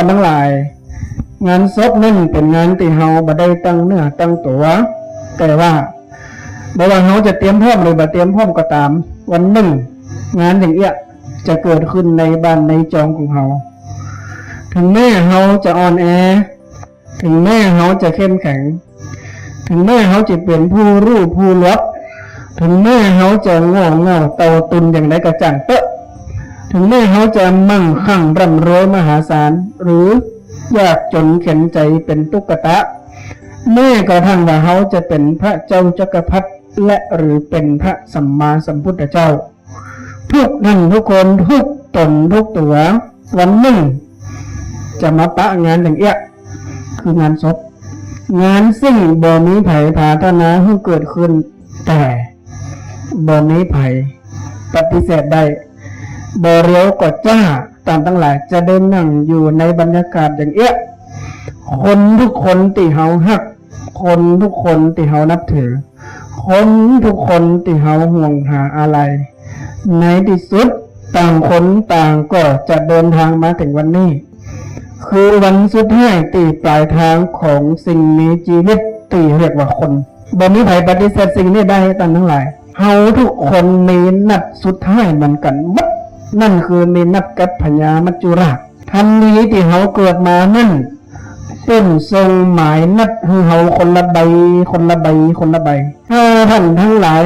ท่านทั้งหลายงานศพนั่นเป็นงานที่เฮาบ่ได้ตั้งเนื้อตั้งตัวแต่ว่าบ่ว่าเฮาจะเตรียมพร้อมหรือบ่เตรียมพร้อมก็ตามวันหนึ่งงานอย่างเอี้ยจะเกิดขึ้นในบ้านในจองของเฮาถึงแม้เฮาจะอ่อนแอถึงแม้เฮาจะเข้มแข็งถึงแม้เฮาจะเป็นผู้รู้ผู้ลับถึงแม้เฮาจะโง่เง่าเต่าตุนอย่างไรก็จังเตอะถึงแม้เฮาจะมั่งคั่งร่ำรวยมหาศาลหรือยากจนเข็นใจเป็นตุ๊กตาแม้กระทั่งว่าเฮาจะเป็นพระเจ้าจักรพรรดิและหรือเป็นพระสัมมาสัมพุทธเจ้าทุกท่านทุกคนทุกตนทุกตัววันหนึ่งจะมาปะงานอย่างเอี้ยคืองานศพงานซึ่งบ่มีไผพาธนาให้เกิดขึ้นแต่บ่มีไผปฏิเสธได้บ่เร็วก็จ้าตามทั้งหลายจะได้นั่งอยู่ในบรรยากาศอย่างเอี้ยคนทุกคนที่เฮาฮักคนทุกคนที่เฮานับถือคนทุกคนที่เฮาห่วงหาอะไรในที่สุดต่างคนต่างก็จะเดินทางมาถึงวันนี้คือวันสุดท้ายที่ปลายทางของสิ่งมีชีวิตที่เรียกว่าคนบ่มีไผปฏิเสธสิ่งนี้ได้ท่านทั้งหลายเฮาทุกคนมีนัดสุดท้ายเหมือนกันหมดนั่นคือมีนัดกับพญามัจจุราชทันนี้ที่เฮาเกิดมานั่นเป็นทรงหมายนัดให้เฮาคนละใบคนละใบคนละใบถ้าท่านทั้งหลาย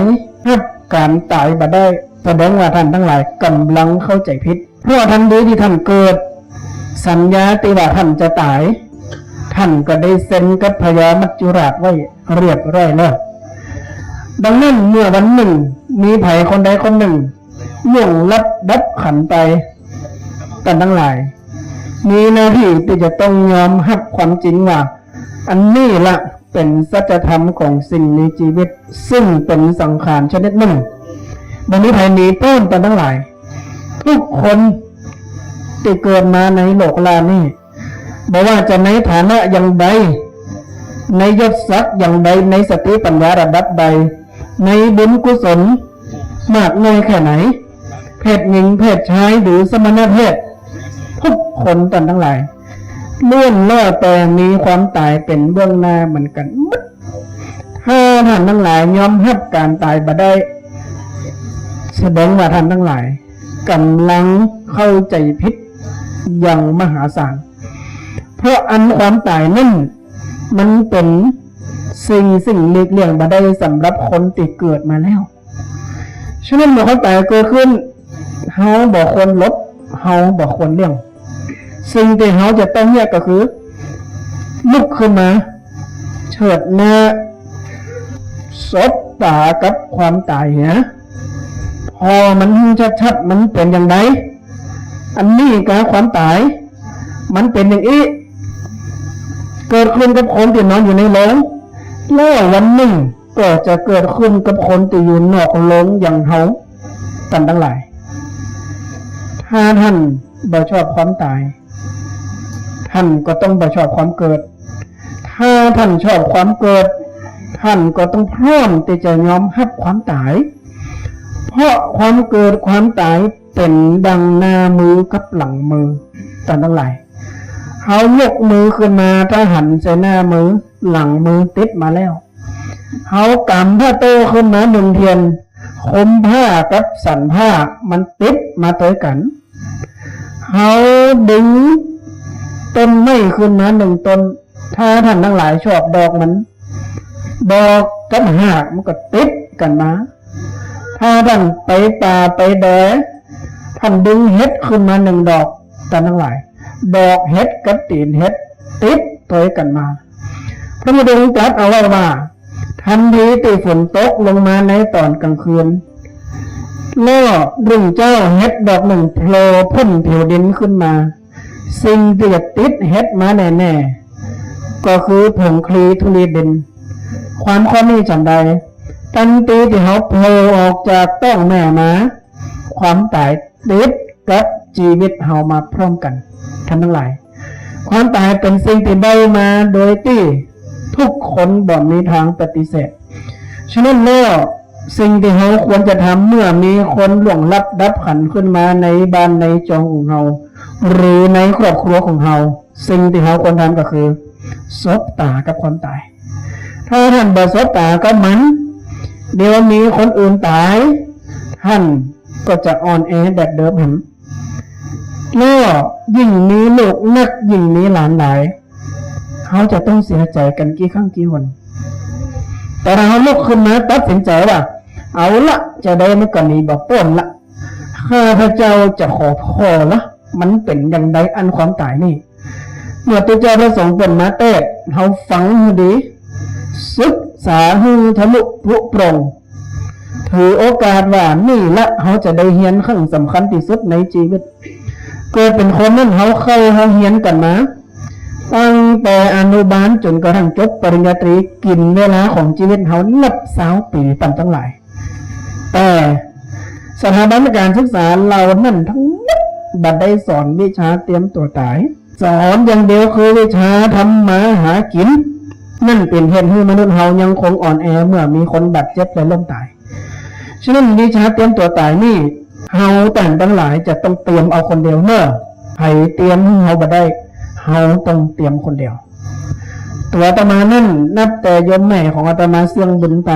รับการตายบ่ได้แสดงว่าท่านทั้งหลายกำลังเข้าใจผิดเพราะทันทีที่ท่านเกิดสัญญาที่ว่าท่านจะตายท่านก็ได้เซ็นกับพญามัจจุราชไว้เรียบร้อยแล้วดังนั้นเมื่อวันหนึ่งมีไผคนใดคนหนึ่งล่วงลับดับขันไปกันทั้งหลายมีหน้าที่ที่จะต้องยอมรับความจริงว่าอันนี้ละเป็นสัจธรรมของสิ่งมีชีวิตซึ่งเป็นสังขารชนิดหนึ่งบ่มีไผหนีพ้นกันทั้งหลายทุกคนที่เกิดมาในโลกลานี้บ่ว่าจะในฐานะอย่างใดในยศศักดิ์อย่างใดในสติปัญญาระดับใดในบุญกุศลมากน้อยแค่ไหนเพศหญิงเพศชายหรือสมณเพศทุกคนกันทั้งหลายล้วนแล้วแต่มีความตายเป็นเบื้องหน้าเหมือนกันถ้าท่านทั้งหลายยอมรับการตายบ่ได้แสดงว่าท่านทั้งหลายกำลังเข้าใจผิดอย่างมหาศาลเพราะอันความตายนั่นมันเป็นสิ่งหลีกเลี่ยงบ่ได้สำหรับคนที่เกิดมาแล้วฉะนั้นเมื่อความตายเกิดขึ้นเฮาบ่ควรลบเฮาบ่ควรเลี่ยงสิ่งที่เฮาจะต้องเนี่ยก็คือลุกขึ้นมาเฉิดหน้าสบตากับความตายเนี่ยพอมันชัดๆมันเป็นอย่างไรอันนี้กับความตายมันเป็นอย่างนี้เกิดขึ้นกับคนที่นอนอยู่ในโลงแล้ววันหนึ่งก็จะเกิดขึ้นกับคนที่อยู่นอกโลงอย่างเฮากันทั้งหลายถ้าท่านบ่ชอบความตายท่านก็ต้องบ่ชอบความเกิดถ้าท่านชอบความเกิดท่านก็ต้องพร้อมที่จะยอมรับความตายเพราะความเกิดความตายเป็นดังหน้ามือกับหลังมือกันทั้งหลายเฮายกมือขึ้นมาถ้าหันใส่หน้ามือหลังมือติดมาแล้วเฮากำผ้าโตขึ้นมาหนึ่งเทียนคมผ้ากับสันผ้ามันติดมาต่อกันเฮาดึงต้นไม้ขึ้นมาหนึ่งต้นถ้าท่านทั้งหลายชอบดอกมันดอกกับหากมันก็ติดกันมาถ้าท่านไปป่าไปแดท่านดึงเห็ดขึ้นมาหนึ่งดอกท่านทั้งหลายดอกเห็ดกับตีนเห็ดติดต่อกันมาพระพุทธองค์ตรัสเอาไว้ว่าทันทีที่ฝนตกลงมาในตอนกลางคืนแล้วรุ่งเจ้าเห็ดดอกหนึ่งโผล่พ้นผิวดินขึ้นมาสิ่งที่จะติดเห็ดมาแน่ๆก็คือผงคลีธุลีดินความข้อนี้ฉันใดทันทีที่เขาโผล่ออกจากต้องแม่มาความตายติดกับชีวิตเฮามาพร้อมกันท่านทั้งหลายความตายเป็นสิ่งที่ได้มาโดยที่ทุกคนบ่มีทางปฏิเสธฉะนั้นแล้วสิ่งที่เฮาควรจะทำเมื่อมีคนล่วงลับดับขันขึ้นมาในบ้านในจองของเฮาหรือในครอบครัวของเฮา สิ่งที่เขาควรทำก็คือซบตากับความตายถ้าท่านบ่ซบตากับมันเดี๋ยวมีคนอื่นตายท่านก็จะอ่อนแอแบบเดิมแล้วยิ่งมีลูกนักยิ่งมีหลานหลายเขาจะต้องเสียใจกันกี่ครั้งกี่หนแต่ถ้าเขาลุกขึ้นมาตัดสินใจว่าเอาละจะได้ไม่กันนี้บอกป้นละข้าพระเจ้าจะขอพ่อละมันเป็นอย่างใดอันความตายนี่เมื่อตัวเจ้าพระสงฆ์เป็นมาเตะเขาฟังดีศึกษาหูทะลุพุโปร่งถือโอกาสว่านี่ละเขาจะได้เฮียนขั้นสำคัญที่สุดในชีวิตเกิดเป็นคนนั้นเขาเคยเขาเฮียนกันมาตั้งแต่อนุบาลจนกระทั่งจบปริญญาตรีกินเวลาของชีวิตเขานับ20 ปีปั่นทั้งหลายแต่สถาบันการศึกษาเรานั่นทั้งนั้นบัดได้สอนวิชาเตรียมตัวตายสอนอย่างเดียวคือวิชาทำมาหากินนั่นเป็นเหตุให้มนุษย์เฮายังคงอ่อนแอเมื่อมีคนบาดเจ็บและล้มตายฉะนั้นวิชาเตรียมตัวตายนี่เฮาแต่ทั้งหลายจะต้องเตรียมเอาคนเดียวเมื่อให้เตรียมเฮาบ่ได้เฮาต้องเตรียมคนเดียวตัวอาตมานั่นนับแต่โยมแม่ของอาตมาเสี่ยงบุญไป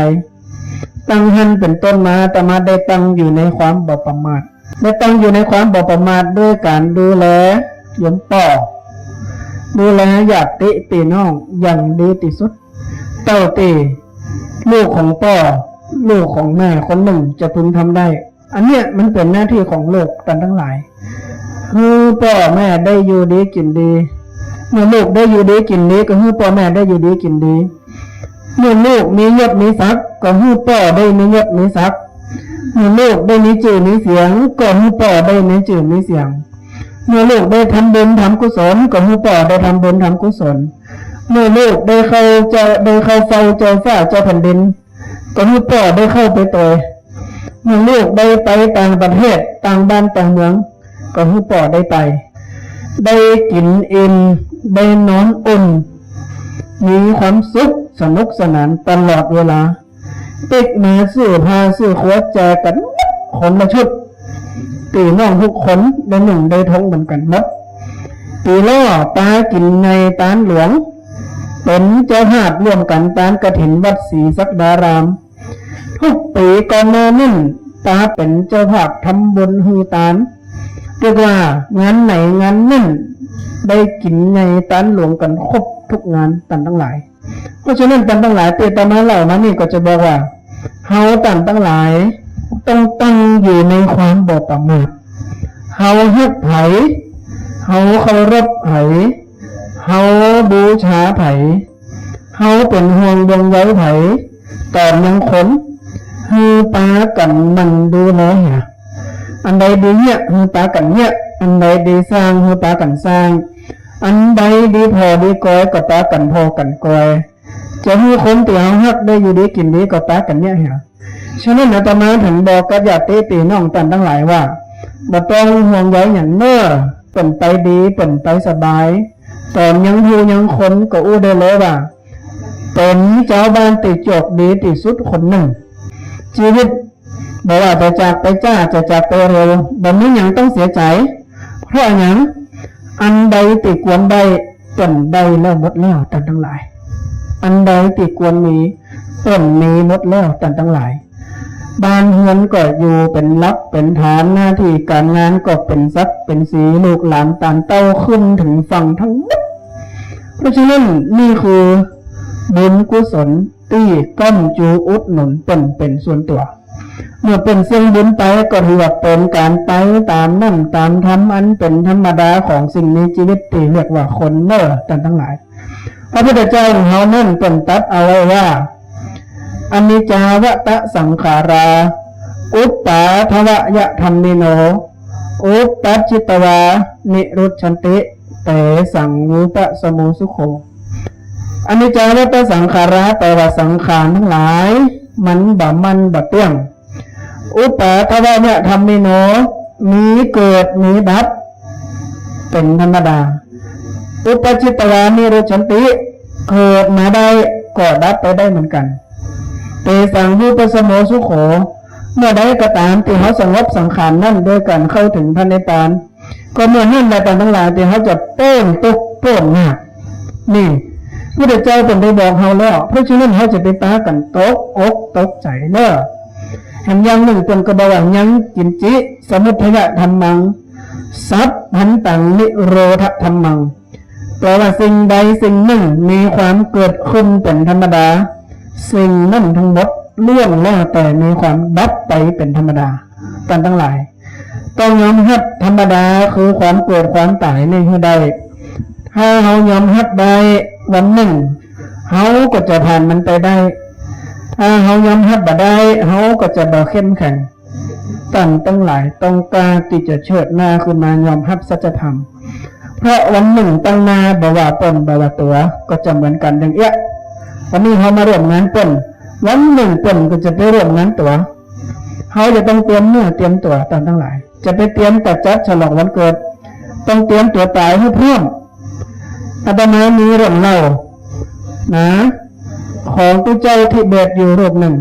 ตั้งหันเป็นต้นมาอาตมาได้ตั้งอยู่ในความบ่ประมาทได้ตั้งอยู่ในความบ่ประมาทด้วยการดูแลโยมป่อดูแลญาติพี่น้องอย่างดีที่สุดเต้าตีลูกของป่อลูกของแม่คนหนึ่งจะพึงทำได้อันเนี้ยมันเป็นหน้าที่ของโลกกันทั้งหลายคือพ่อแม่ได้อยู่ดีกินดีเมื่อลูกได้อยู่ดีกินดีก็คือพ่อแม่ได้อยู่ดีกินดีเมื่อลูกมียศมีศักดิ์ก็คือพ่อได้มียศมีศักดิ์เมื่อลูกได้มีชื่อมีเสียงก็คือพ่อได้มีชื่อมีเสียงเมื่อลูกได้ทำบุญทำกุศลก็คือพ่อได้ทำบุญทำกุศลเมื่อลูกได้เข้าเฝ้าเจ้าฟ้าเจ้าแผ่นดินก็คือพ่อได้เข้าไปตัวเมื่อลูกได้ไปต่างประเทศต่างบ้านต่างเมืองก็คือพ่อได้ไปได้กินอิ่มได้นอนอุ่นมีความสุขสนุกสนานตลอดเวลาติดมาซื้อผ้าซื้อขวดแจกกันคนละชุดตีน้องทุกคนได้หนึ่งได้ท้องเหมือนกันหมดตีล่อตากินในตานหลวงเป็นเจ้าภาพร่วมกันตานกฐินวัดศรีศักดารามทุกปีก่อนหน้านั้นตาเป็นเจ้าภาพทำบุญฮือตานเรียกว่างานไหนงานนั่นได้กินในตานหลวงกันครบทุกงานตันทั้งหลายเพราะฉะนั้นตันทั้งหลายเตตามาเหล่านั้นนี่ก็จะบอกว่าเฮาตันทั้งหลายต้องตั้งอยู่ในความบ่ประมาทเฮาฮักไผเฮาเคารพไผเฮาบูชาไผเฮาเป็นห่วงดวงใยไผตอนยังคนฮือปากันมันดูแลหะอันใดดีเนี่ยฮือปากันเนี่ยอันใดดีสร้างฮือปากันสร้างอันใดดีพอดีก้อยก็ปากันพอกันก้อยจะฮือคนที่เฮาฮักได้อยู่ดีกินดีก็ปากันเนี่ยหะฉะนั้นอาตมาถึงบอกกับญาติพี่น้องตันทั้งหลายว่าบ่ต้องห่วงใยอย่างเน้อเป็นไปดีเป็นไปสบายตอนยังอยู่ยังคนก็อู้ได้เลยว่าเป็นเจ้าบ้านติดจกดีที่สุดคนหนึ่งชีวิตบอกว่าจะจากไปจ้าจะจากไปเร็วบ่มีหยังต้องเสียใจเพราะหยังอันใดติดกวนใดเป็นใดแล้วหมดแล้วตันทั้งหลายอันใดติดกวนมีเป็นมีหมดแล้วตันทั้งหลายบ้านเฮือนก็อยู่เป็นลักเป็นฐานหน้าที่การงานก็เป็นทรัพย์เป็นสีลูกหลานตานเต้าขึ้นถึงฝั่งทั้งหมดเพราะฉะนั้นนี่คือบุญกุศลที่ก้มจูอุดหนุนเป็นส่วนตัวเมื่อเป็นสิ่งบุญไปก็ถือว่าเป็นการไปตามนั่นตามธรรมอันเป็นธรรมดาของสิ่งในชีวิตที่เรียกว่าคนเน้อกันทั้งหลายพระพุทธเจ้าของเขานั่นเป็นตัดเอาไว้ว่าอนิจจาวตะสังขาราอุปปาทวะธรรมิโนอุปปัจจิตวานิรุชันติเตสังวูปะสมุสุโขอนิจจาวตะสังขาราแปลว่าสังขารทั้งหลายมันบ่เที่ยงอุปปาทวะธรรมิโนมีเกิดมีดับเป็นธรรมดาอุปปัจจิตวานิรุชันติเกิดมาได้ก็ดับไปได้เหมือนกันเตสังวูปะสมุสุโขเมื่อใดก็ตามที่เขาสงบสังขารนั่นโดยการเข้าถึงพระนิพพาน ก็เมื่อนั่นแหละแต่ทั้งหลายที่เขาจะโป้นตุกโป้นหนักนี่พระเจ้าเป็นได้บอกเขาแล้วเพราะฉะนั้นเขาจะไปตากันตกอกตกใจเนอะแห่งยังหนึ่งเป็นกระบอกยังจินจิสมุทัยธรรมังสัพพันตังนิโรธธรรมังแปลว่าสิ่งใดสิ่งหนึ่งมีความเกิดขึ้นเป็นธรรมดาสิ่งนั้นทั้งหมดเลื่อนแล้วแต่มีความดับไปเป็นธรรมดากันทั้งหลายต้องยอมรับธรรมดาคือความเกิดความตายนี่ให้ได้ถ้าเขายอมรับได้วันหนึ่งเขาก็จะผ่านมันไปได้ถ้าเขายอมรับบ่ได้เขาก็จะบ่เข้มแข็งตั้งตั้งหลายต้องการที่จะเชิดหน้าขึ้นมายอมรับสัจธรรมเพราะวันหนึ่งตั้งหน้าบ่ว่าตนบ่ว่าตัวก็จะเหมือนกันดังเอี้ยวันนี้เขามาร่วมงานตนวันหนึ่งตนก็จะไปร่วมงานตัวเขาจะต้องเตรียมเนื้อเตรียมตัวตั้งตั้งหลายจะไปเตรียมตัดจัดฉลองวันเกิดต้องเตรียมตัวตายให้พร้อมอาตมามีเรื่องเล่านะของตู้เจ้าที่เบตอยู่รูปหนึ่ง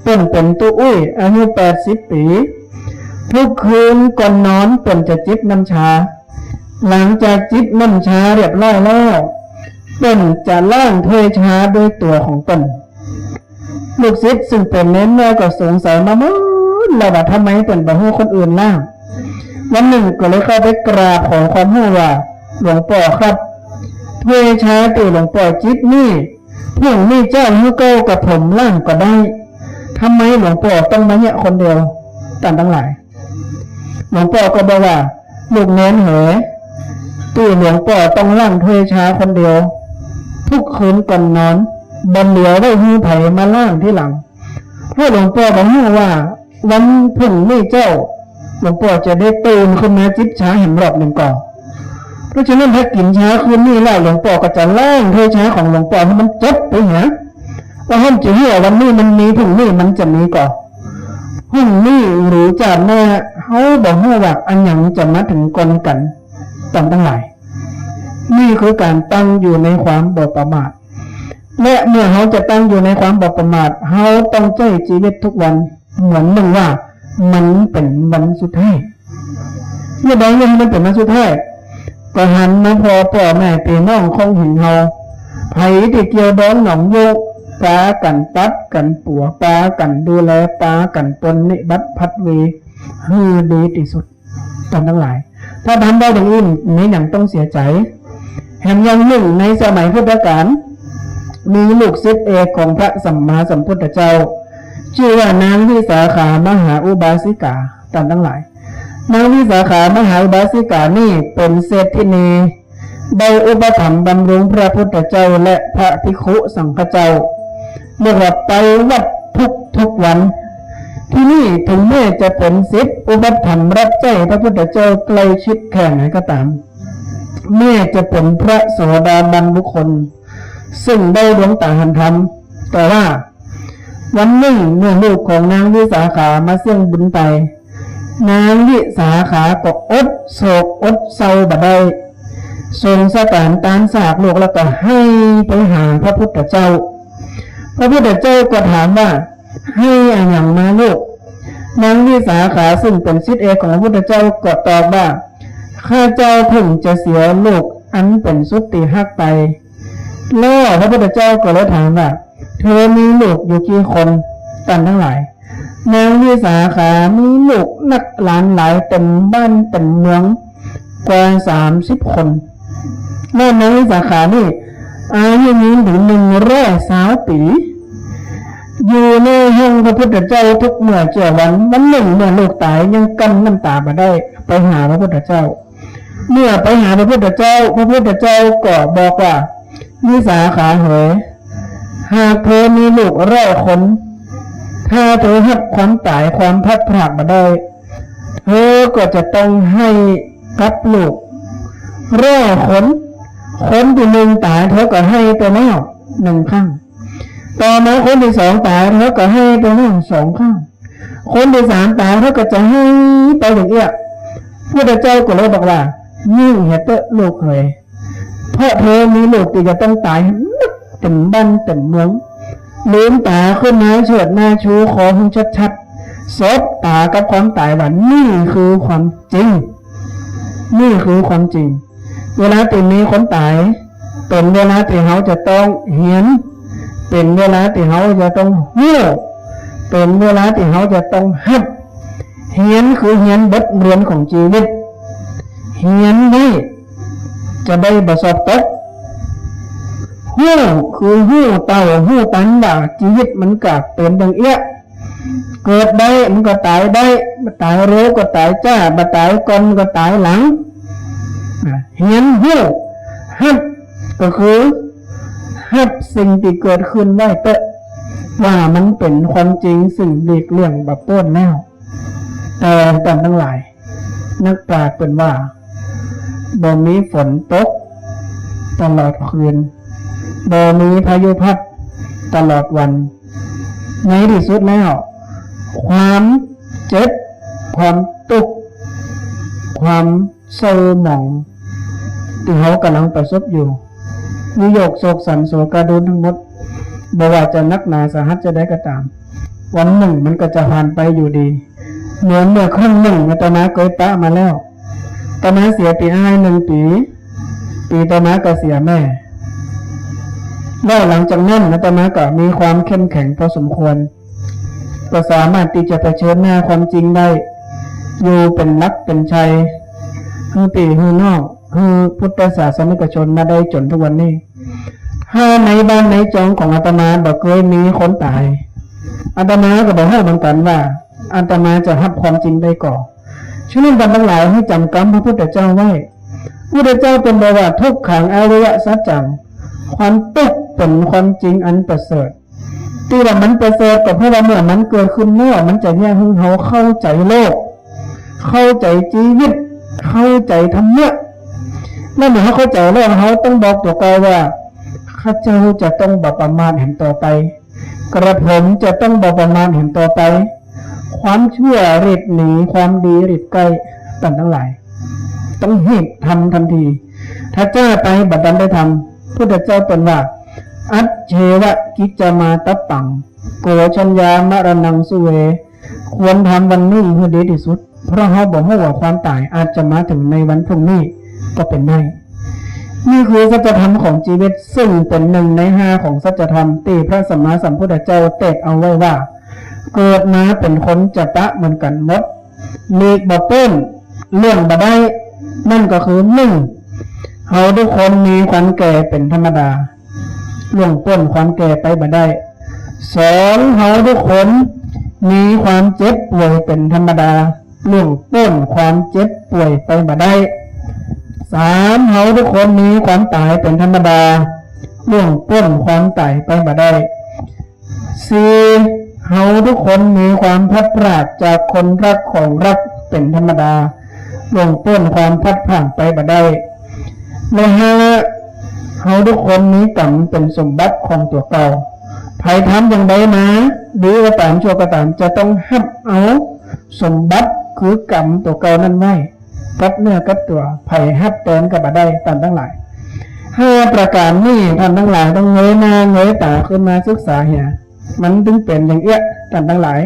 เป็นตู้อุ้ยอายุ80 ปีทุกคืนก่อนนอนเป็นจะจิบน้ำชาหลังจากจิบน้ำชาเรียบร้อยแล้วเป็นจะล้างถ้วยชาด้วยตัวของตนลูกศิษย์ซึ่งเป็นเน้นแม่ก็สงสัยมามื่อแล้วว่าทำไมเป็นบ่ให้คนอื่นล่างวันหนึ่งก็เลยเข้าไปกราบขอความรู้ว่าหลวงปู่ครับถ้วยชาตัวหลวงปู่จิบนี่เพื่อนนี่เจ้าให้เก้ากับผมล่างก็ได้ทำไมหลวงปู่ต้องมาเนี่ยคนเดียวต่างทั้งหลายหลวงปู่ก็บอกว่าลูกเน้นเหรอตู้หลวงปู่ต้องล่างถ้วยชาคนเดียวทุกคืนก่อนนอนบันเหลียวได้หูไผ่มาล่างที่หลังเพราะหลวงปู่บอกว่าวันพึ่งนี่เจ้าหลวงปู่จะได้ตื่นขึ้นมาจิบชาเห็นรอบหนึ่งก่อนเพราะฉะนั้นถ้ากินชาคืนนี้แล้วหลวงปู่ก็จะล่างถ้วยชาของหลวงปู่ให้มันจบไปหาว่าห้องจะเหี้ยวันนี้มันมีพึ่งนี่มันจะมีก่อนห้องนี้หรือจะแม่เขาบอกว่าอันยังจะมาถึงกลกันตั้งหลายนี่คือการตั้งอยู่ในความบ่ประมาทและเมื่อเขาจะตั้งอยู่ในความบ่ประมาทเขาต้องใช้ชีวิตทุกวันเหมือนหนึ่งว่ามันเป็นวันสุดท้ายเมื่อใดมันเป็นวันสุดท้ายก็หันมาพอพ่อแม่พี่น้องคงเห็นเขาไผ่ที่เกี่ยวดองหนองโยกปากันปัดกันปัวปากันดูแลปากันปนนิบัติพัดเวฮือดีที่สุดตอนทั้งหลายถ้าทำได้ดังอื่นนี้ยังต้องเสียใจแห่งยังหนึ่งในสมัยพุทธกาลมีลูกศิษย์เอกของพระสัมมาสัมพุทธเจ้าชื่อว่านางวิสาขามหาอุบาสิกาตอนทั้งหลายนางวิสาขามหาอุบาสิกานี่เป็นเศรษฐินีได้อุปถัมภ์บำรุงพระพุทธเจ้าและพระภิกขุสังฆเจ้าเมื่อไปวัดทุกวันที่นี่ถึงแม้จะเป็นศิษย์อุปถัมภ์รับใช้พระพุทธเจ้าใกล้ชิดแค่ไหนก็ตามแม้จะเป็นพระโสดาบันบุคคลซึ่งได้ดวงตาเห็นธรรมแต่ว่าวันหนึ่งเมื่อลูกของนางวิสาขามาเสี่ยงบุญไปนางวิสาขาก็อดโศกอดเศร้าบ่ได้ทรงสถานตานสากลูกแล้วก็ให้ไปหาพระพุทธเจ้าพระพุทธเจ้าก็ถามว่าให้อะไรมาลูกนางวิสาขาซึ่งเป็นศิษย์เอกของพระพุทธเจ้าก็ตอบว่าข้าเจ้าเพิ่งจะเสียลูกอันเป็นสุดที่ฮักไปแล้วพระพุทธเจ้าก็เลยถามว่าเธอมีลูกอยู่กี่คนกันทั้งหลายนางวิสาขามีลูกนักหลานหลายเต็มบ้านเต็มเมืองกว่า30 คนแล้วนางวิสาขานี่อายุยืนถึง120 ปีอยู่ในห้องพระพุทธเจ้าทุกเมื่อเจ้าวันหนึ่งเมื่อลูกตายยังกั้นน้ำตาไม่ได้ไปหาพระพุทธเจ้าเมื่อไปหาพระพุทธเจ้าพระพุทธเจ้าก็บอกว่าวิสาขาเหยหากเธอมีลูก100 คนถ้าเธอหักความตายความพัดพรากมาได้เธอก็จะต้องให้กับลูก100 คนที่หนึ่งตายเธอก็ให้ไปแล้ว1 ครั้งต่อมาคนที่2ตายเธอก็ให้ไปแล้ว2 ครั้งคนที่3ตายเธอก็จะให้ไปอย่างเงี้ยพระเจ้าก็เลยบอกว่ายิ่งเหตุลูกเลยเพราะเธอมีลูกที่จะต้องตายเต็มบ้านเต็มเมืองลืมตาขึ้นมาเฉิดหน้าชูคอให้ชัดๆซบตากับความตายว่านี่คือความจริง นี่คือความจริงเวลาที่มีคนตายเป็นเวลาที่เขาจะต้องเห็นเป็นเวลาที่เขาจะต้องหู้เป็นเวลาที่เขาจะต้องหัดเห็นคือเห็นบทเรียนของชีวิตเห็นไว้จะได้ประสบตกหู้คือหู้เต่าหู้ตันว่าชีวิตมันกลับเป็นดังเอี้ยเกิดได้มันก็ตายได้ตายเร็วก็ตายจ้าบ่ตายก่อนก็ตายหลังเห็นหู้หัดก็คือหัดสิ่งที่เกิดขึ้นไว้เตะว่ามันเป็นความจริงสิ่งหลีกเลี่ยงแบบต้นแล้วแต่กันทั้งหลายนักปราชญ์เป็นว่าบ่มีฝนตกตลอดคืนบ่มีพายุพัดตลอดวันในที่สุดแล้วความเจ็บความทุกข์ความเศร้าหมองที่เขากำลังประสบอยู่วิโยคโศกสันโศกาดุนทั้งหมดบ่ว่าจะนักหนาสาหัสจะได้ก็ตามวันหนึ่งมันก็จะผ่านไปอยู่ดีเหมือนเมื่อครั้งหนึ่งอาตมาเคยปะมาแล้วอาตมาเสียปีอ้าย1 ปีอาตมาก็เสียแม่แล้วหลังจากนั้นอาตมาก็มีความเข้มแข็งพอสมควรก็สามารถที่จะเผชิญหน้าความจริงได้อยู่เป็นรักเป็นชัยคือปีคือนอกคือพุทธศาสนิกชนมาได้จนทุกวันนี้ถ้าในบ้านในจองของอาตมาบอกเคยมีคนตายอาตมาก็บอกให้เหมือนกันว่าอาตมาจะรับความจริงได้ก่อนฉะนั้นท่านทั้งหลายให้จำกรรมพระพุทธเจ้าไว้พระพุทธเจ้าเป็นบอกว่าทุกขังอริยสัจจังความทุกข์เป็นความจริงอันประเสริฐที่ว่ามันประเสริฐก็เพราะว่าเมื่อมันเกิดขึ้นเมื่อมันจะแยกให้เขาเข้าใจโลกเข้าใจชีวิตเข้าใจธรรมะแล้วเมื่อเขาเข้าใจแล้วเขาต้องบอกตัวกายว่าข้าเจ้าจะต้องบ่ประมาทเห็นต่อไปกระผมจะต้องบ่ประมาทเห็นต่อไปความชั่วรีบหนีความดีรีบใกล้ตันทั้งหลายต้องรีบทำทันทีถ้าเจ้าไปบัดนั้นได้ทำพุทธเจ้าตรัสว่าอัจเฉวะกิจจมาตัปปังโกชัญญามรณังสุเวควรทำวันนี้ให้ดีที่สุดเพราะเขาบอกว่าความตายอาจจะมาถึงในวันพรุ่งนี้ก็เป็นได้นี่คือสัจธรรมของชีวิตซึ่งเป็น1 ใน 5ของสัจธรรมที่พระสัมมาสัมพุทธเจ้าเตศเอาไว้ว่าเกิดมาเป็นคนจะตะเหมือนกันหมดมีบ่เปิ้นเรื่องบ่ได้นั่นก็คือ1เขาทุกคนมีความแก่เป็นธรรมดาล่วงพ้นความแก่ไปบ่ได้2เขาทุกคนมีความเจ็บป่วยเป็นธรรมดาล่วงพ้นความเจ็บป่วยไปบ่ได้3เขาทุกคนมีความตายเป็นธรรมดาล่วงพ้นความตายไปบ่ได้4เขาทุกคนมีความพลัดพรากจากคนรักของรักเป็นธรรมดาล่วงพ้นความพลัดพรากไปบ่ได้และ5เขาทุกคนมีกรรมเป็นสมบัติของตัวเก่าใครทำอย่างใดมาดีก็ตามชั่วก็ตามจะต้องหับเอาสมบัติคือกรรมตัวเก่านั้นไว้กับเนื้อกับตัวไผ่ฮับเตือนกับบ่ได้ตามทั้งหลาย5ประการนี้ท่านทั้งหลายต้องเงยหน้าเงยตาขึ้นมาศึกษาเหี่ยมันถึงเป็นอย่างเอี้ยท่านทั้งหลาย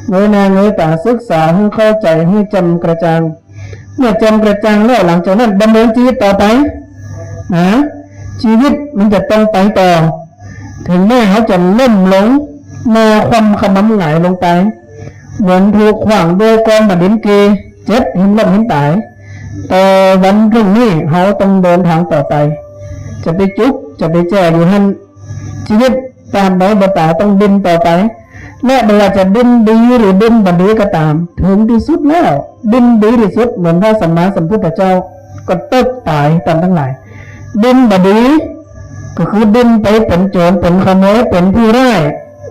เงยหน้าเงยตาศึกษาให้เข้าใจให้จำกระจ่างเมื่อจำกระจ่างแล้วหลังจากนั้นดำเนินชีวิตต่อไปนะชีวิตมันจะต้องไปต่อถึงแม้เขาจะล่มลงมาความขมำหงายลงไปเหมือนถูกขวางด้วยกองบดินเกเจ็บเห็นล้มเห็นตายแต่วันพรุ่งนี้เขาต้องเดินทางต่อไปจะไปจุกจะไปแจ้อยู่หันชีวิตตามใดบ่ตายต้องดินต่อไปและไม่ว่าจะดินดีหรือดินบดีก็ตามถึงที่สุดแล้วดินดีที่สุดเหมือนพระสัมมาสัมพุทธเจ้าก็เติบตายตามทั้งหลายดินบดีก็คือดินไปเป็นโจรเป็นขโมยเป็นผู้ร้าย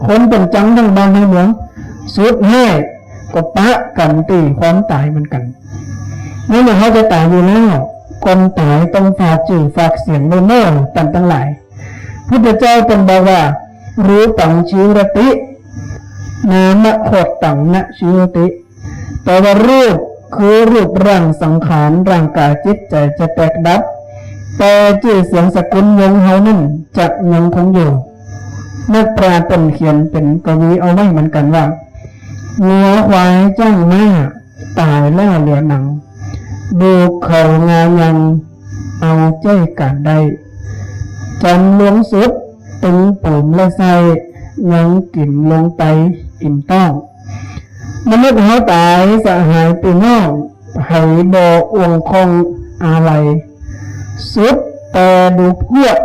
คนเป็นจังทั้งบ้านทั้งเมืองสุดให้ก็ปะกันตีความตายเหมือนกันนั่นหมายเขาจะตายอยู่แล้วคนตายต้องฝากจื่อฝากเสียงโน่นๆทั้งหลายพุทธเจ้าเป็นบอกว่ารู้ตังชีรตินามะโคตตังนะชีรติแต่ว่ารูปคือรูปร่างสังขารร่างกายจิตใจจะแตกดับแต่ชื่อเสียงสกุลวงเฮานั่นจะยังคงอยู่นักปราชญ์เป็นเขียนเป็นกวีเอาไว้เหมือนกันว่างัวควายจ้างม้าตายแล้วเหลือหนัง ดูเขางายังเอาใจกันได้จันหลวงสุดตึงปุ่มและใส่ยังกินลงไปอิ่มต้องมนุษย์เขาตายสหายปีน้องให้บ่อวงคงอะไรสุดแต่ดูพวก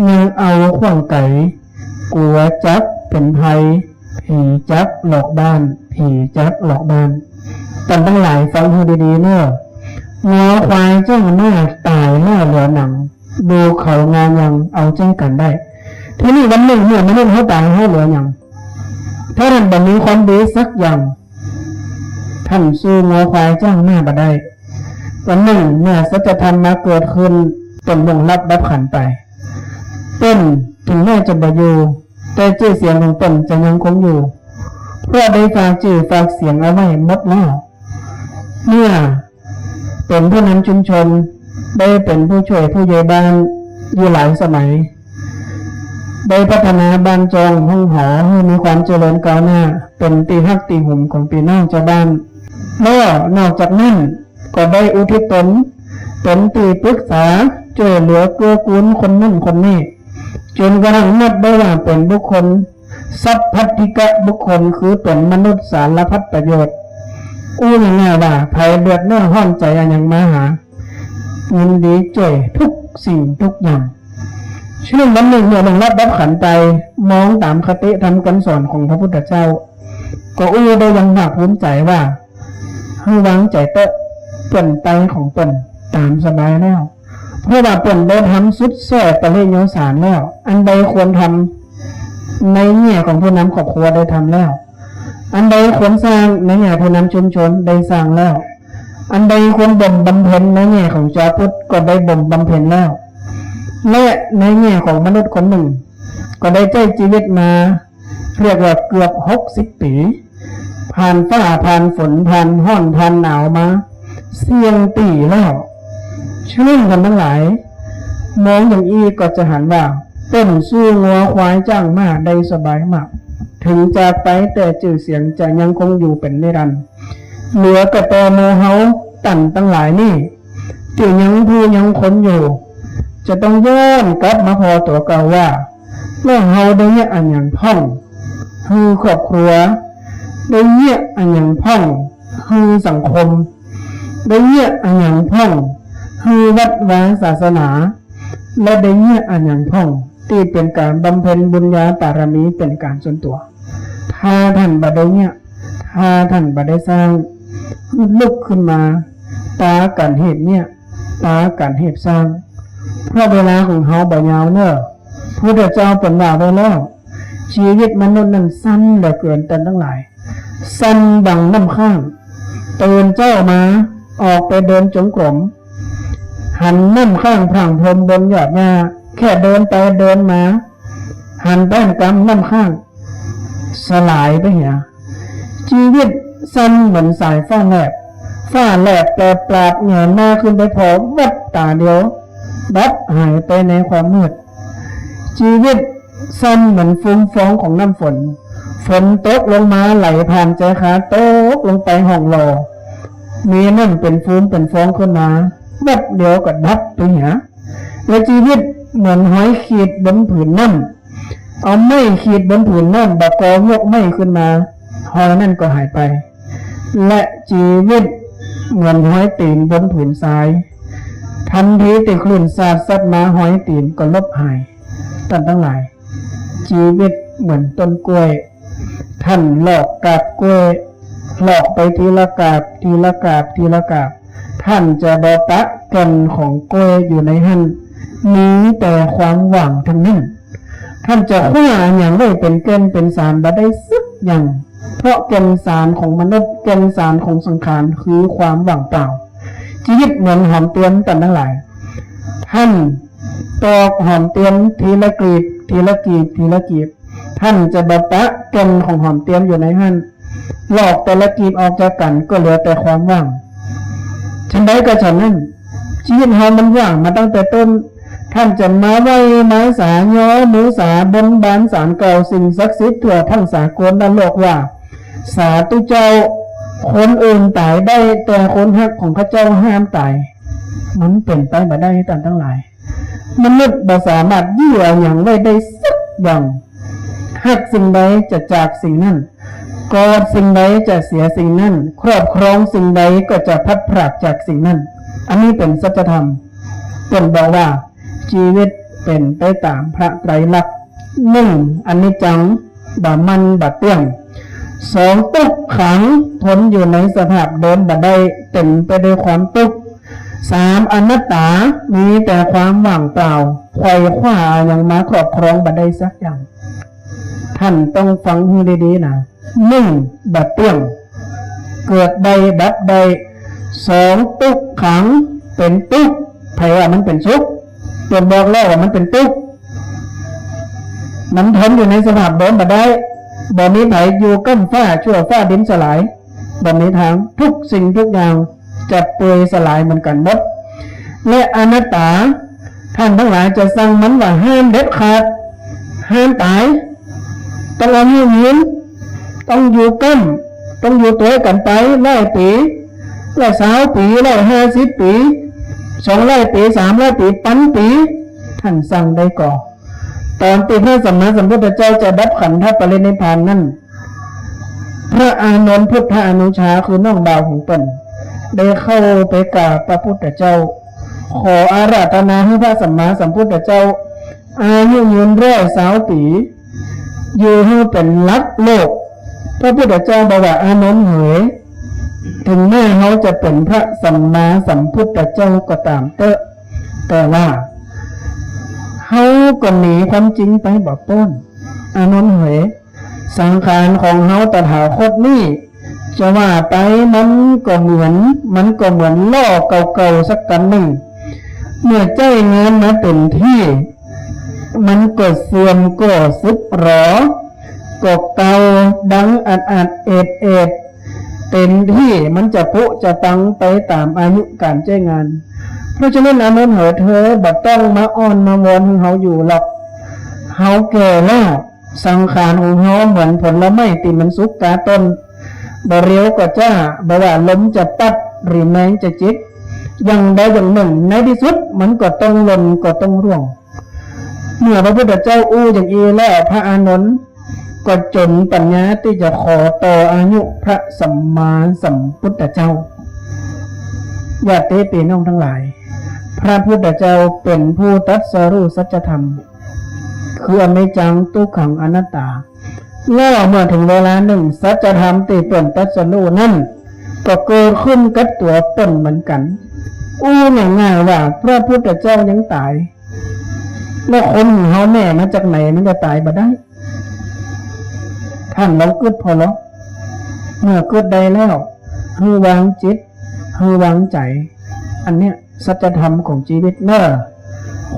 ยังเอาขวางไก่กลัวจักเป็นภัยผีจักหลอกบ้านผีจักหลอกบ้านกันทั้งหลายฟังให้ดีๆเนอะงอควายเจ้าหน้าตายหน้าเหลือหนังดูเขางานยังเอาใจกันได้ทีนี้วันหนึ่งเมื่อมนุษย์เขาตายเขาเหลืออย่างถ้าท่านบ่มีความดีสักอย่างท่านสู้งอควายเจ้าหน้าบ่ได้วันหนึ่งเมื่อสัจธรรมมาเกิดขึ้นตนลงรับขันไปต้นถึงแม้จะบ่อยู่แต่ชื่อเสียงของตนจะยังคงอยู่เพราะได้ฝากชื่อฝากเสียงเอาไว้หมดแล้วเมื่อเป็นผู้นำชุมชนได้เป็นผู้ช่วยผู้ใหญ่บ้านอยู่หลายสมัยได้พัฒนาบ้านจองห้องหอให้มีความเจริญก้าวหน้าเป็นตีฮักตีหุ่มของพี่น้องชาวบ้านแล้วนอกจากนั้นก็ได้อุทิศตนเป็นตีปรึกษาช่วยเหลือเกื้อกูลคนนั่นคนนี้จนกระทั่งนับได้ว่าเป็นบุคคลสัพพัทธิกะบุคคลคือเป็นมนุษย์สารพัดประโยชน์ง่ายๆว่าภัยเดือดร้อนห้อนใจอันยังมาหายินดีช่วยทุกสิ่งทุกอย่างช่วงวันหนึ่งเมื่อลงรับขันไปมองตามคติธรรมคำสอนของพระพุทธเจ้าก็ได้ยังภาคภูมิใจว่าให้วางใจเตะเปิ่นไปของเปิ่นตามสบายแล้วเพราะว่าเปิ่นได้ทำสุดแส่ประเลโยสารแล้วอันใดควรทำในแง่ของผู้นำครอบครัวได้ทำแล้วอันใดควรสร้างในแง่ผู้นำชุมชนได้สร้างแล้วอันใดควรบ่มบำเพ็ญในแง่ของชาวพุทธก็ได้บ่มบำเพ็ญแล้วและในแง่ของมนุษย์คนหนึ่งก็ได้ใช้ชีวิตมาเรียกว่าเกือบ60 ปีผ่านฟ้าผ่านฝนผ่านห้อนผ่านหนาวมาเสี่ยงปีแล้วชื่นกันทั้งหลายมองอย่างอี้ก็จะหันว่าต้นสู้งัวควายจ้างมาได้สบายมากถึงจากไปแต่ชื่อเสียงจะยังคงอยู่เป็นนิรันดร์เหลือกระตอโมเฮาตันตั้งหลายนี่ที่ยังผู้ยังคนอยู่จะต้องย้อนกลับมาพอตัวเก่าว่าเรื่องเฮาได้เนี่ยอันอย่างพ่องคือครอบครัวได้เนี่ยอันอย่างพ่องคือสังคมได้เนี่ยอันอย่างพ่องคือวัดวาศาสนาและได้เนี่ยอันอย่างพ่องที่เป็นการบำเพ็ญบุญญาบารมีเป็นการส่วนตัวถ้าท่านบ่ได้เนี่ยถ้าท่านบ่ได้สร้างลุกขึ้นมาตากันเหตุเนี่ยตากันเหตุสร้างเพราะเวลาของเฮาบ่ยาวเนอะพระพุทธเจ้าเป็นว่าไว้แล้วชีวิตมนุษย์นั้นสั้นเหลือเกินแต่ทั้งหลายสั้นดังน้ำข้างตื่นเจ้ามาออกไปเดินจงกรมหันน้ำข้างพรางพรมบนยอดหญ้าแค่เดินไปเดินมาหันแป้นกำน้ำข้างสลายไปเหี่ยชีวิตสั้นเหมือนสายฟ้าแลบแต่ปราดเหงื่อหน้าขึ้นไปพอวัดตาเดียวดับหายไปในความมืดชีวิตสั้นเหมือนฟุ้งฟ้องของน้ำฝนตกลงมาไหลผ่านใจขาตกลงไปห้องรอมีนั่นเป็นฟุ้งเป็นฟ้องขึ้นมาวัดเดียวก็ดับไปเหี่ยและชีวิตเหมือนหอยขีดบนผืนน้ำเอาไม้ขีดบนผืนน้ำบกยกไม้ขึ้นมาหอยนั่นก็หายไปและชีวิตเหมือนหอยตีนบนผืนทรายทันทีที่คลื่นสาดซัดมาหอยตีนก็ลบหายท่านทั้งหลายชีวิตเหมือนต้นกล้วยท่านหลอกกาบกล้วยหลอกไปทีละกาบท่านจะบปะกันของกล้วยอยู่ในหั่นมีแต่ความหวังทั้งนั้นท่านจะคว้าอย่างได้เป็นเกณฑ์เป็นสารบ่ได้สักอย่างเพราะเกณฑ์สารของมนุษย์เกณฑ์สารของสังขารคือความหวังเปล่าชีวิตเหมือนหอมเตียนกันทั้งหลายท่านตอกหอมเตียนทีละกลีบท่านจะบปะเกณฑ์ของหอมเตียนอยู่ในหั่นหลอกแต่ละกลีบออกจากกันก็เหลือแต่ความว่างฉันได้ก็ฉันนั้นชีวิตเรามันว่างมาตั้งแต่ต้นท่านจะมาไหว้ไม้สาย้อมือสาบนบานสารเก่าสิ่งศักดิ์สิทธิ์ทั่วทั้งสากลและโลกว่าสาธุเจ้า คนอื่นตายได้แต่คนฮักของข้าเจ้าห้ามตายมันเป็นไปบ่ได้ตามทั้งหลายมนุษย์บ่สามารถยื้ออย่างไว้ได้สักอย่างฮักสิ่งใดจะจากสิ่งนั้นกอดสิ่งใดจะเสียสิ่งนั้นครอบครองสิ่งใดก็จะพัดพรากจากสิ่งนั้นอันนี้เป็นสัจธรรมเป็นบอกว่าชีวิตเป็นไปตามพระไตรลักษณ์หนึ่งอนิจจังบ่มันบ่เที่ยงสองทุกขังทนอยู่ในสภาพเดิมบ่ได้เต็มไปด้วยความทุกข์สามอนัตตามีแต่ความว่างเปล่าไขว่คว้าอย่างมาครอบครองบ่ได้สักอย่างท่านต้องฟังให้ดีๆนะหนึ่งบ่เที่ยงเกิดใดดับใดสองทุกขังเป็นทุกข์ไผว่ามันเป็นสุขตัวบอกแล้วว่ามันเป็นทุกข์มันทนอยู่ในสภาพเดิมบ่ได้บ่มีไผอยู่ก้ำฟ้าชั่วฟ้าดินสลายบ่มีทางทุกสิ่งทุกอย่างจะเปื่อยสลายเหมือนกันหมดและอนัตตาท่านทั้งหลายจะสั่งมันว่าห้ามเด็ดขาดห้ามตายต้องเอาอยู่ยืนต้องอยู่ก้ำต้องอยู่ตัวกันไป100 ปี120 ปี150 ปี200 ปี300 ปีพันปีท่านสั่งได้ก่อตอนที่พระสัมมาสัมพุทธเจ้าจะดับขันธปรินิพพานนั้นพระอานนท์พุทธอนุชาคือน้องบ่าวของตนได้เข้าไปกราบพระพุทธเจ้าขออาราธนาให้พระสัมมาสัมพุทธเจ้าอายุยืน120 ปีอยู่ให้เป็นลักโลกพระพุทธเจ้าบอกว่าอานนท์เหยถึงแม้เขาจะเป็นพระสัมมาสัมพุทธเจ้าก็ตามแต่ว่าเขาก็หนีความจริงไปบอกต้นอานนท์เหยสังขารของเขาตถาคตนี่จะว่าไปมันก็เหมือนล่อเก่าๆสักกันหนึ่งเมื่อใจงานมาเต็มที่มันก็เสื่อมก็สึกหรอก็เก่าดังอัดเอ็ดเต็มที่มันจะพุจะตังไปตามอายุการใช้งานเพราะฉะนั้นอานนท์เหยเธอบัดต้องมาอ้อนมาวอนให้เขาอยู่หรอกเขาแก่แล้วสังขารของเขาเหมือนผลไม้ที่มันสุกกาต้นบ่เรียวก็จ้าบ่ว่าลมจะปัดหรือแมงจะจิกอย่างใดอย่างหนึ่งในที่สุดมันก็ต้องหล่นก็ต้องร่วงเมื่อพระพุทธเจ้าอู้อย่างอีแล้วพระอานนท์ก็จนปัญญาที่จะขอต่ออายุพระสัมมาสัมพุทธเจ้าญาติพี่น้องทั้งหลายพระพุทธเจ้าเป็นผู้ตรัสรู้สัจธรรมคืออนิจจังทุกขังอนัตตาแล้วเมื่อถึงเวลาหนึ่งสัจธรรมที่เป็นตรัสรู้นั่นก็เกิดขึ้นกับตัวตนเหมือนกันอู้ง่ายๆว่าพระพุทธเจ้ายังตายแล้วคนเฮาแม่มาจากไหนมันจะตายบ่ได้ท่านเราเกิดพอแล้วเมื่อเกิดได้แล้วฮือวางจิตฮือวางใจอันเนี้ยสัจธรรมของชีวิตเนอะ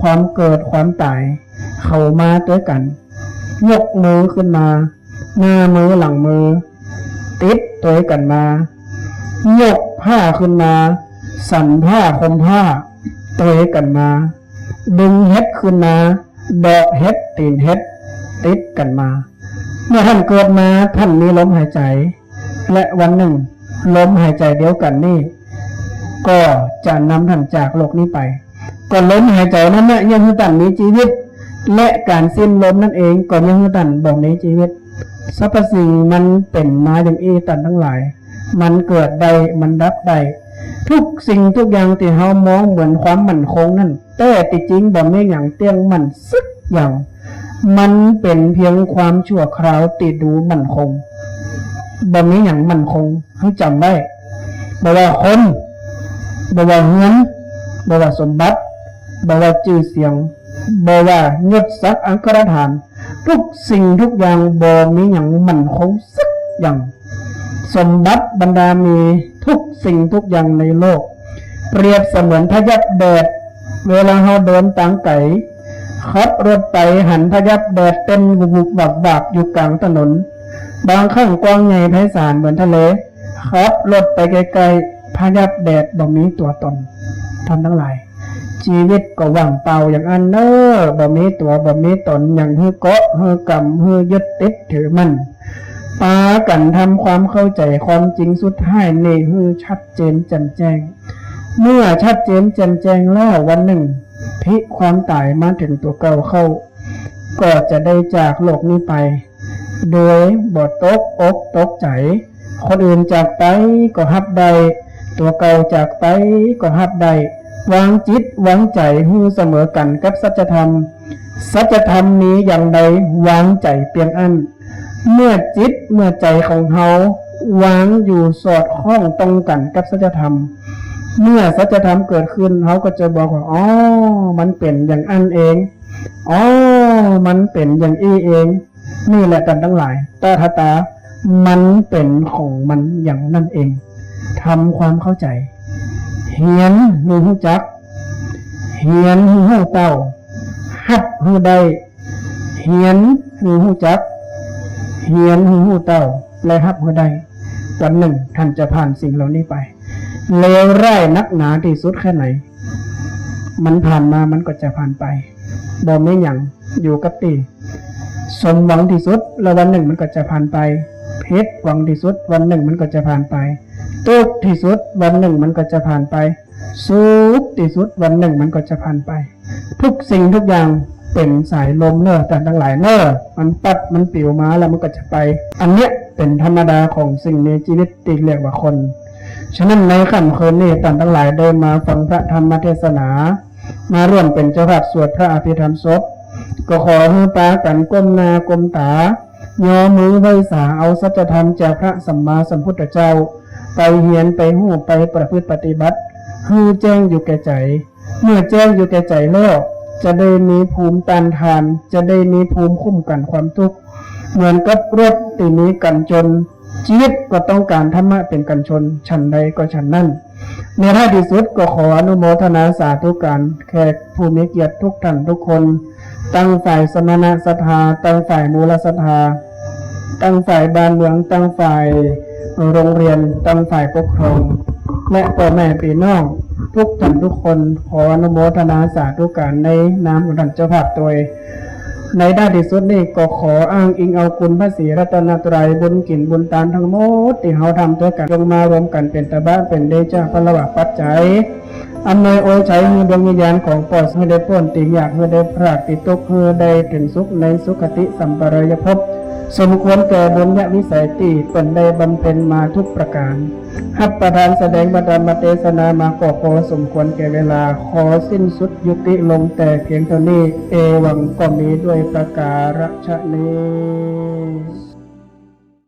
ความเกิดความตายเข้ามาด้วยกันยกมือขึ้นมาหน้ามือหลังมือติดตัวกันมายกผ้าขึ้นมาสั่นผ้าคมผ้าตัวกันมาดึงเฮ็ดขึ้นมาดอกเฮ็ดตีนเฮ็ดติดกันมาเมื่อท่านเกิดมาท่านมีลมหายใจและวันหนึ่งลมหายใจเดียวกันนี่ก็จะนำท่านจากโลกนี้ไปก็ลมหายใจนั้นนะยังให้ท่านมีชีวิตและการสิ้นลมนั่นเองก็ยังให้ท่านบ่มีชีวิตสรรพสิ่งมันเป็นมาอย่างอีตันทั้งหลายมันเกิดใดมันดับใดทุกสิ่งทุกอย่างที่เฮามองเหมือนความมั่นคงนั่นแต่ที่จริงบ่มีหยังเตี้ยงมั่นสักอย่างมันเป็นเพียงความชั่วคราวที่ดูมั่นคงบ่มีหยังมั่นคงให้จำไว้บ่ว่าคนบ่ว่าเงินบ่ว่าสมบัติบ่ว่าชื่อเสียงบ่ว่ายศศักดิ์อัครฐานทุกสิ่งทุกอย่างบ่มีหยังมั่นคงสักอย่างสมบัติบรรดามีทุกสิ่งทุกอย่างในโลกเปรียบเสมือนพยับแดดเวลาเราเดินต่างไกลขับรถไปหันพยับแดดเต็มบุบบับอยู่กลางถนนบางข้างกว้างใหญ่ไพศาลเหมือนทะเลขับรถไปไกลๆพยับแดดบ่มีตัวตนท่านทั้งหลายชีวิตก็ว่างเปล่าอย่างอันเนอบ่มีตัวบ่มีตนอย่างฮือเกาะฮือกำฮือยึดติดถือมัน ปากันทำความเข้าใจความจริงสุดท้ายนี่คือชัดเจนแจ่มแจ้งเมื่อชัดเจนแจ่มแจ้งแล้ววันหนึ่งพิความตายมาถึงตัวเก่าเข้าก็จะได้จากโลกนี้ไปโดยบ่ตกอกตกใจคนอื่นจากไปก็ฮับใดตัวเก่าจากไปก็ฮับใดวางจิตวางใจให้เสมอกันกับสัจธรรมสัจธรรมนี้อย่างใดวางใจเพียงอันเมื่อจิตเมื่อใจของเฮาวางอยู่สอดคล้องตรงกันกับสัจธรรมเมื่อสัจธรรมเกิดขึ้นเขาก็จะบอกว่าอ๋อมันเป็นอย่างอันเองอ๋อมันเป็นอย่างอี้เองนี่แหละกันทั้งหลายตาตามันเป็นของมันอย่างนั่นเองทำความเข้าใจเหียนหูหูจักเหียนหูหูเต้าฮับหูได้เหียนหูหูจักเหียนหูหูเต้าและฮับหูได้วันหนึ่งท่านจะผ่านสิ่งเหล่านี้ไปเลวร้ายนักหนาที่สุดแค่ไหนมันผ่านมามันก็จะผ่านไปบ่ไม่หยังอยู่กับตีสมหวังที่สุดแล้ววันหนึ่งมันก็จะผ่านไปเพชรหวังที่สุดวันหนึ่งมันก็จะผ่านไปทุกข์ที่สุดวันหนึ่งมันก็จะผ่านไปสุขที่สุดวันหนึ่งมันก็จะผ่านไปทุกสิ่งทุกอย่างเป็นสายลมเนอะแต่ทั้งหลายเนอะมันปัดมันปิวมาแล้วมันก็จะไปอันเนี้ยเป็นธรรมดาของสิ่งในชีวิตที่เรียกว่าคนฉะนั้นในค่ำคืนนี้ท่านทั้งหลายได้มาฟังพระธรรมเทศนามาร่วมเป็นเจ้าภาพสวดพระอภิธรรมศพก็ขอให้ปากันก้มหน้าก้มตาย่อมือไหว้สาเอาสัจธรรมจากพระสัมมาสัมพุทธเจ้าไปเหียนไปหู้ไปประพฤติปฏิบัติให้แจ้งอยู่แก่ใจเมื่อแจ้งอยู่แก่ใจแล้วจะได้มีภูมิต้านทานจะได้มีภูมิคุ้มกันความทุกข์เหมือนกับรถตีนี้กันจนชีวิตก็ต้องการธรรมะเป็นกันชนฉันใดก็ฉันนั้นในท้ายที่สุดก็ขออนุโมทนาสาธุการแขกผู้มีเกียรติทุกท่านทุกคนตั้งฝ่ายสมณศรัทธาตั้งฝ่ายมูลศรัทธาตั้งฝ่ายบ้านเมืองตั้งฝ่ายโรงเรียนตั้งฝ่ายปกครองและพ่อแม่พี่น้องทุกท่านทุกคนขออนุโมทนาสาธุการในนามของท่านเจ้าภาพโดยในด้านที่สุดนี้ก็ขออ้างอิงเอาคุณพระศรีรัตนตรัยบุญกินบุญตานทั้งหมดที่เราทำด้วยกันลงมารวมกันเป็นตบะเป็นเดชะพละวะปัจจัยอำนวยโอชัยให้ดวงวิญญาณของปอดให้ได้พ้นติอยากให้ได้พรากติตกให้ได้ถึงสุขในสุขติสัมปรายภพสมควรแก่บุญญาวิสัยที่ตนได้บำเพ็ญมาทุกประการหับประธานแสดงบรรดามาเทศนามาก็ขอสมควรแก่เวลาขอสิ้นสุดยุติลงแต่เพียงเท่านี้เอวังก็มีด้วยประการฉะนี้